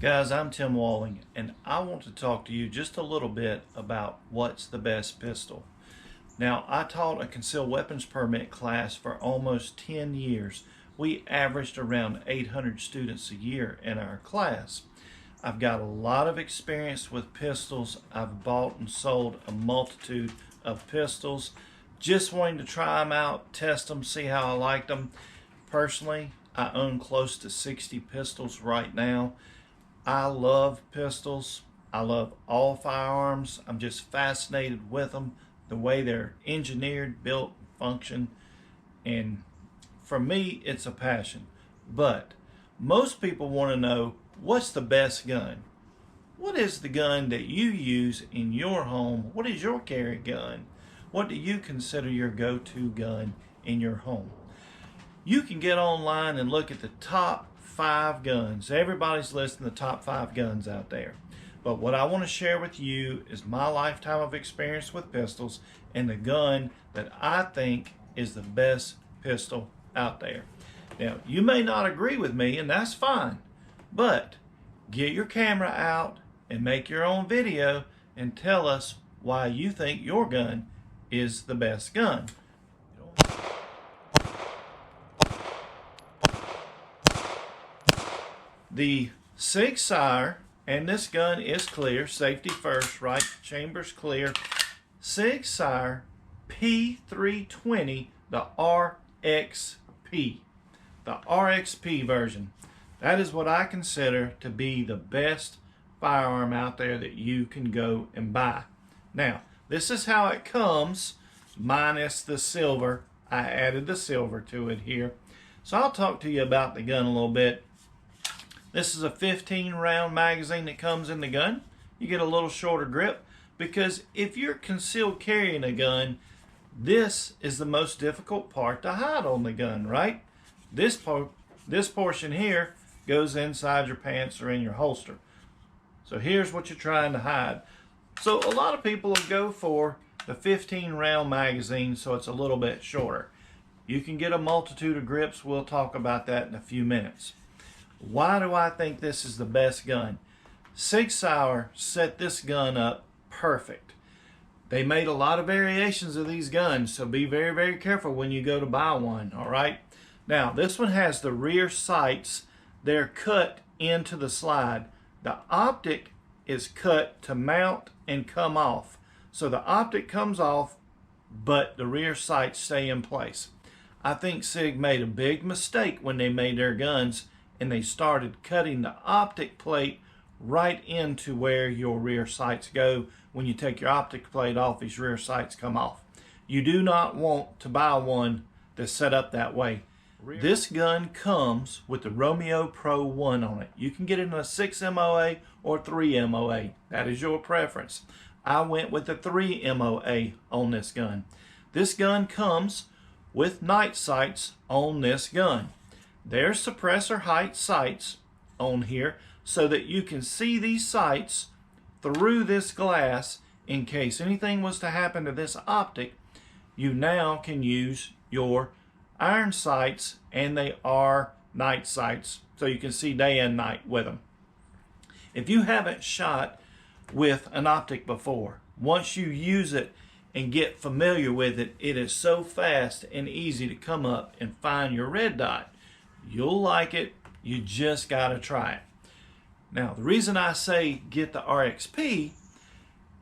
Guys, I'm Tim Walling, and I want to talk to you just a little bit about what's the best pistol. Now, I taught a concealed weapons permit class for almost 10 years. We averaged around 800 students a year in our class. I've got a lot of experience with pistols. I've bought and sold a multitude of pistols. Just wanting to try them out, test them, see how I liked them. Personally, I own close to 60 pistols right now. I love pistols. I love all firearms. I'm just fascinated with them, the way they're engineered, built, function, and for me, it's a passion. But most people want to know, what's the best gun? What is the gun that you use in your home? What is your carry gun? What do you consider your go-to gun in your home? You can get online and look at the top 5 guns. Everybody's listing the top 5 guns out there. But what I want to share with you is my lifetime of experience with pistols and the gun that I think is the best pistol out there. Now, you may not agree with me, and that's fine, but get your camera out and make your own video and tell us why you think your gun is the best gun. The Sig Sauer, and this gun is clear, safety first, right? Chamber's clear. Sig Sauer P320, the RXP. The RXP version. That is what I consider to be the best firearm out there that you can go and buy. Now, this is how it comes, minus the silver. I added the silver to it here. So I'll talk to you about the gun a little bit. This is a 15 round magazine that comes in the gun. You get a little shorter grip because if you're concealed carrying a gun, this is the most difficult part to hide on the gun, right? This portion here goes inside your pants or in your holster. So here's what you're trying to hide. So a lot of people will go for the 15 round magazine, so it's a little bit shorter. You can get a multitude of grips. We'll talk about that in a few minutes. Why do I think this is the best gun? Sig Sauer set this gun up perfect. They made a lot of variations of these guns, so be very, very careful when you go to buy one, all right? Now, this one has the rear sights. They're cut into the slide. The optic is cut to mount and come off. So the optic comes off, but the rear sights stay in place. I think Sig made a big mistake when they made their guns and they started cutting the optic plate right into where your rear sights go. When you take your optic plate off, these rear sights come off. You do not want to buy one that's set up that way. This gun comes with the Romeo Pro 1 on it. You can get it in a 6 MOA or 3 MOA. That is your preference. I went with the 3 MOA on this gun. This gun comes with night sights on this gun. There's suppressor height sights on here so that you can see these sights through this glass in case anything was to happen to this optic. You now can use your iron sights, and they are night sights, so you can see day and night with them. If you haven't shot with an optic before, once you use it and get familiar with it, it is so fast and easy to come up and find your red dot. You'll like it. You just got to try it. Now, the reason I say get the RXP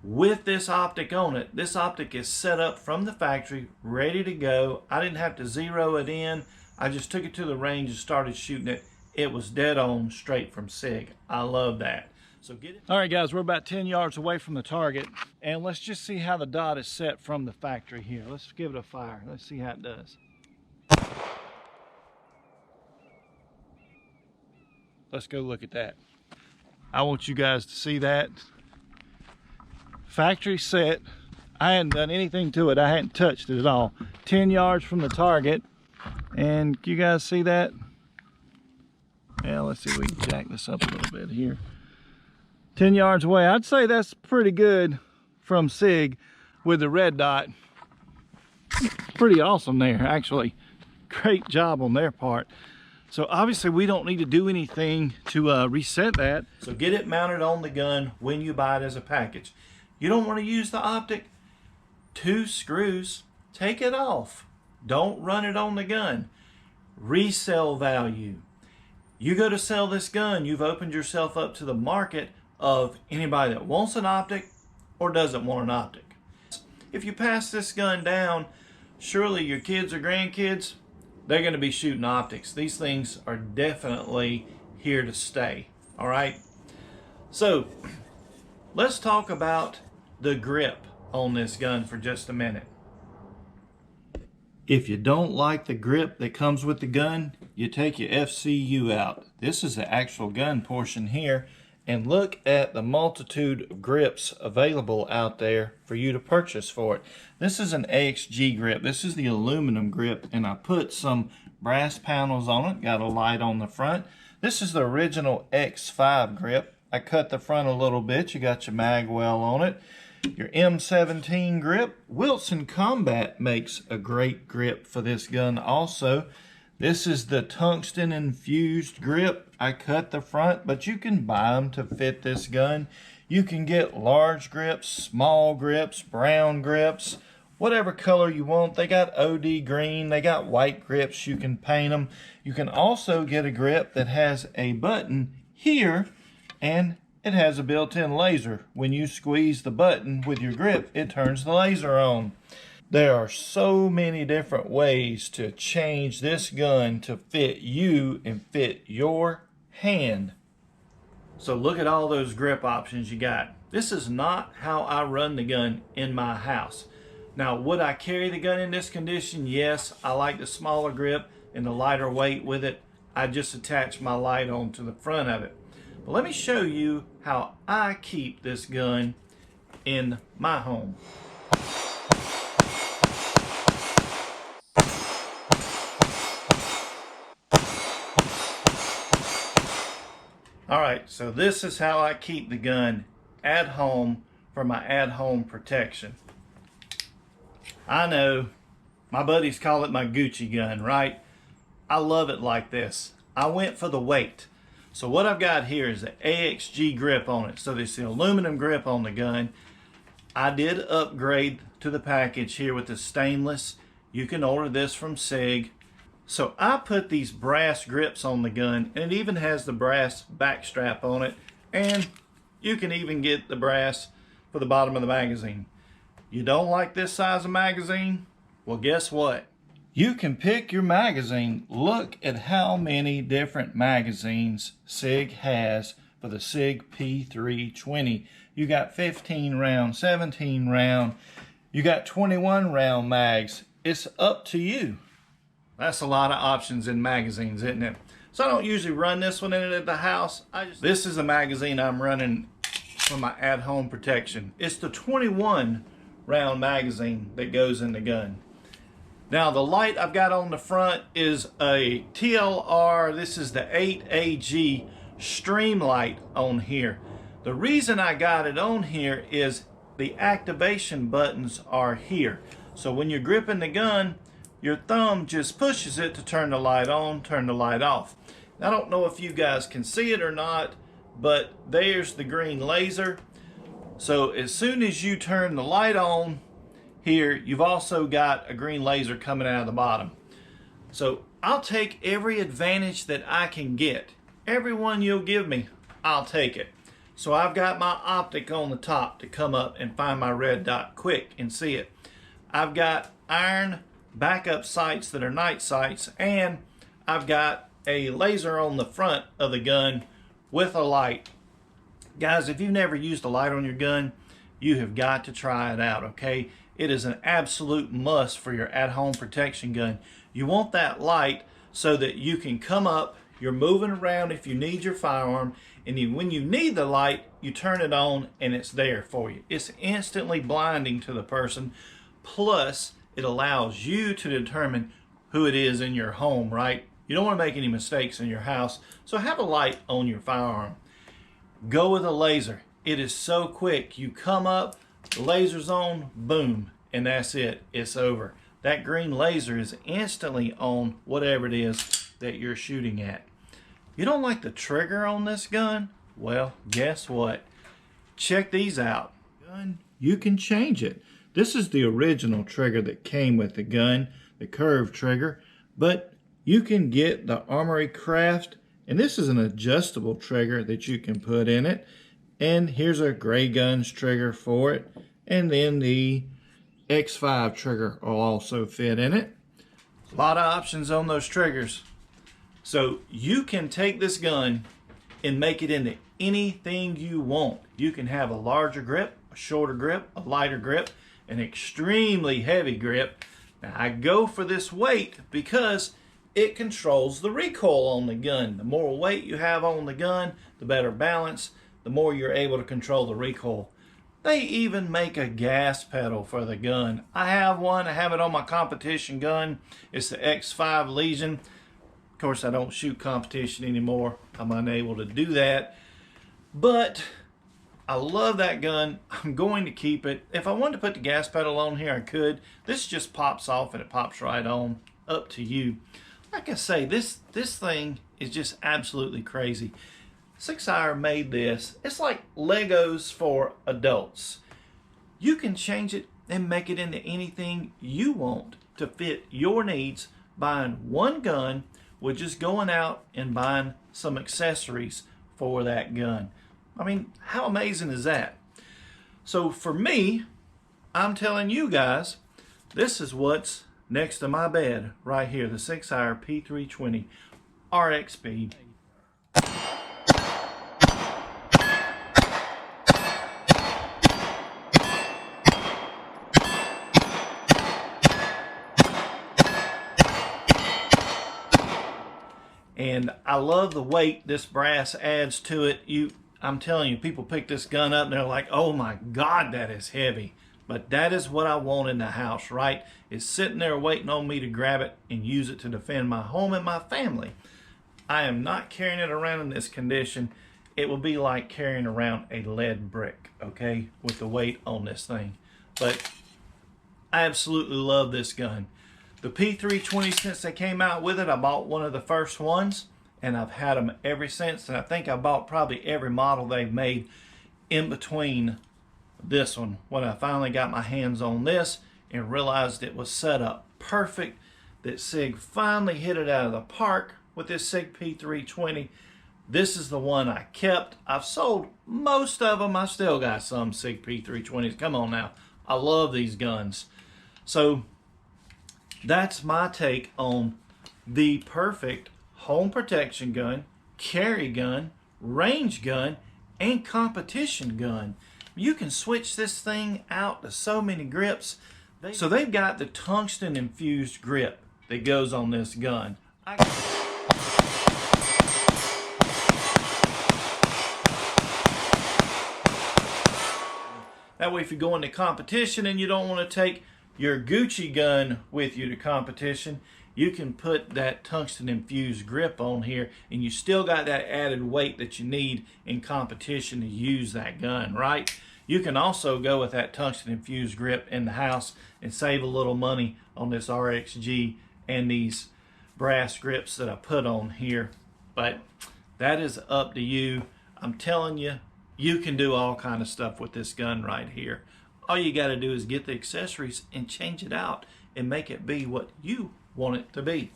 with this optic on it, this optic is set up from the factory, ready to go. I didn't have to zero it in. I just took it to the range and started shooting it. It was dead on, straight from Sig. I love that. So get it. All right, guys, we're about 10 yards away from the target, and let's just see how the dot is set from the factory here. Let's give it a fire. Let's see how it does. Let's go look at that. I want you guys to see that. Factory set. I hadn't done anything to it. I hadn't touched it at all. 10 yards from the target. And you guys see that? Yeah, let's see if we can jack this up a little bit here. 10 yards away. I'd say that's pretty good from Sig with the red dot. Pretty awesome there, actually. Great job on their part. So obviously we don't need to do anything to reset that. So get it mounted on the gun when you buy it as a package. You don't want to use the optic, 2 screws, take it off. Don't run it on the gun. Resale value. You go to sell this gun, you've opened yourself up to the market of anybody that wants an optic or doesn't want an optic. If you pass this gun down, surely your kids or grandkids, they're going to be shooting optics. These things are definitely here to stay. All right. So let's talk about the grip on this gun for just a minute. If you don't like the grip that comes with the gun, you take your FCU out. This is the actual gun portion here. And look at the multitude of grips available out there for you to purchase for it. This is an AXG grip. This is the aluminum grip, and I put some brass panels on it. Got a light on the front. This is the original X5 grip. I cut the front a little bit. You got your mag well on it. Your M17 grip. Wilson Combat makes a great grip for this gun also. This is the tungsten infused grip. I cut the front, but you can buy them to fit this gun. You can get large grips, small grips, brown grips, whatever color you want. They got OD green, they got white grips. You can paint them. You can also get a grip that has a button here, and it has a built-in laser. When you squeeze the button with your grip, it turns the laser on. There are so many different ways to change this gun to fit you and fit your hand. So look at all those grip options you got. This is not how I run the gun in my house. Now, would I carry the gun in this condition? Yes, I like the smaller grip and the lighter weight with it. I just attach my light on to the front of it. But let me show you how I keep this gun in my home. Alright, so this is how I keep the gun at home for my at-home protection. I know my buddies call it my Gucci gun, right? I love it like this. I went for the weight. So what I've got here is the AXG grip on it. So this is the aluminum grip on the gun. I did upgrade to the package here with the stainless. You can order this from Sig. So I put these brass grips on the gun, and it even has the brass back strap on it, and you can even get the brass for the bottom of the magazine. You don't like this size of magazine? Well, guess what? You can pick your magazine. Look at how many different magazines Sig has for the Sig P320. You got 15 round, 17 round, you got 21 round mags. It's up to you. That's a lot of options in magazines, isn't it? So I don't usually run this one in at the house. This is a magazine I'm running for my at-home protection. It's the 21 round magazine that goes in the gun. Now the light I've got on the front is a TLR. This is the 8AG stream light on here. The reason I got it on here is the activation buttons are here. So when you're gripping the gun, your thumb just pushes it to turn the light on, turn the light off. I don't know if you guys can see it or not, but there's the green laser. So as soon as you turn the light on here, you've also got a green laser coming out of the bottom. So I'll take every advantage that I can get. Every one you'll give me, I'll take it. So I've got my optic on the top to come up and find my red dot quick and see it. I've got iron backup sights that are night sights, and I've got a laser on the front of the gun with a light. Guys, if you've never used a light on your gun, you have got to try it out, okay? It is an absolute must for your at-home protection gun. You want that light so that you can come up, you're moving around if you need your firearm, and when you need the light, you turn it on and it's there for you. It's instantly blinding to the person, plus it allows you to determine who it is in your home, right? You don't want to make any mistakes in your house, so have a light on your firearm. Go with a laser. It is so quick. You come up, the laser's on, boom, and that's it. It's over. That green laser is instantly on whatever it is that you're shooting at. You don't like the trigger on this gun? Well, guess what? Check these out. Gun, you can change it. This is the original trigger that came with the gun, the curved trigger, but you can get the Armory Craft, and this is an adjustable trigger that you can put in it. And here's a Gray Guns trigger for it, and then the X5 trigger will also fit in it. A lot of options on those triggers. So you can take this gun and make it into anything you want. You can have a larger grip, a shorter grip, a lighter grip, an extremely heavy grip. Now I go for this weight because it controls the recoil on the gun. The more weight you have on the gun, the better balance, the more you're able to control the recoil. They even make a gas pedal for the gun. I have one. I have it on my competition gun. It's the X5 Legion. Of course, I don't shoot competition anymore. I'm unable to do that. But I love that gun. I'm going to keep it. If I wanted to put the gas pedal on here, I could. This just pops off and it pops right on. Up to you. Like I say, this thing is just absolutely crazy. Sig Sauer made this. It's like Legos for adults. You can change it and make it into anything you want to fit your needs, buying one gun with just going out and buying some accessories for that gun. I mean, how amazing is that? So for me, I'm telling you guys, this is what's next to my bed right here, the Sig Sauer P320 RXP. And I love the weight this brass adds to it. I'm telling you, people pick this gun up and they're like, oh my God, that is heavy. But that is what I want in the house, right? It's sitting there waiting on me to grab it and use it to defend my home and my family. I am not carrying it around in this condition. It will be like carrying around a lead brick, okay, with the weight on this thing. But I absolutely love this gun. The P320, since they came out with it, I bought one of the first ones, and I've had them ever since. And I think I bought probably every model they've made in between this one, when I finally got my hands on this and realized it was set up perfect, that Sig finally hit it out of the park with this Sig P320. This is the one I kept. I've sold most of them. I still got some Sig P320s. Come on now. I love these guns. So that's my take on the perfect home protection gun, carry gun, range gun, and competition gun. You can switch this thing out to so many grips. So they've got the tungsten infused grip that goes on this gun. That way if you go into competition and you don't want to take your Gucci gun with you to competition, you can put that tungsten infused grip on here and you still got that added weight that you need in competition to use that gun, right? You can also go with that tungsten infused grip in the house and save a little money on this RXG and these brass grips that I put on here. But that is up to you. I'm telling you, you can do all kind of stuff with this gun right here. All you got to do is get the accessories and change it out and make it be what you want it to be.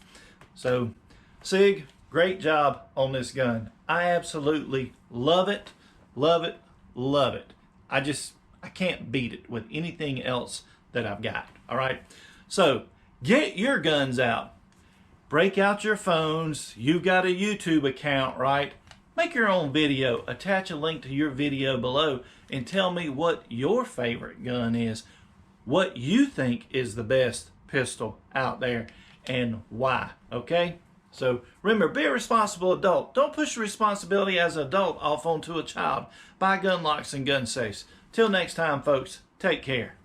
So, Sig, great job on this gun. I absolutely love it, love it, love it. I can't beat it with anything else that I've got. All right. So get your guns out. Break out your phones. You've got a YouTube account, right? Make your own video. Attach a link to your video below and tell me what your favorite gun is. What you think is the best pistol out there and why. Okay? So remember, be a responsible adult. Don't push the responsibility as an adult off onto a child. Buy gun locks and gun safes. Till next time, folks, take care.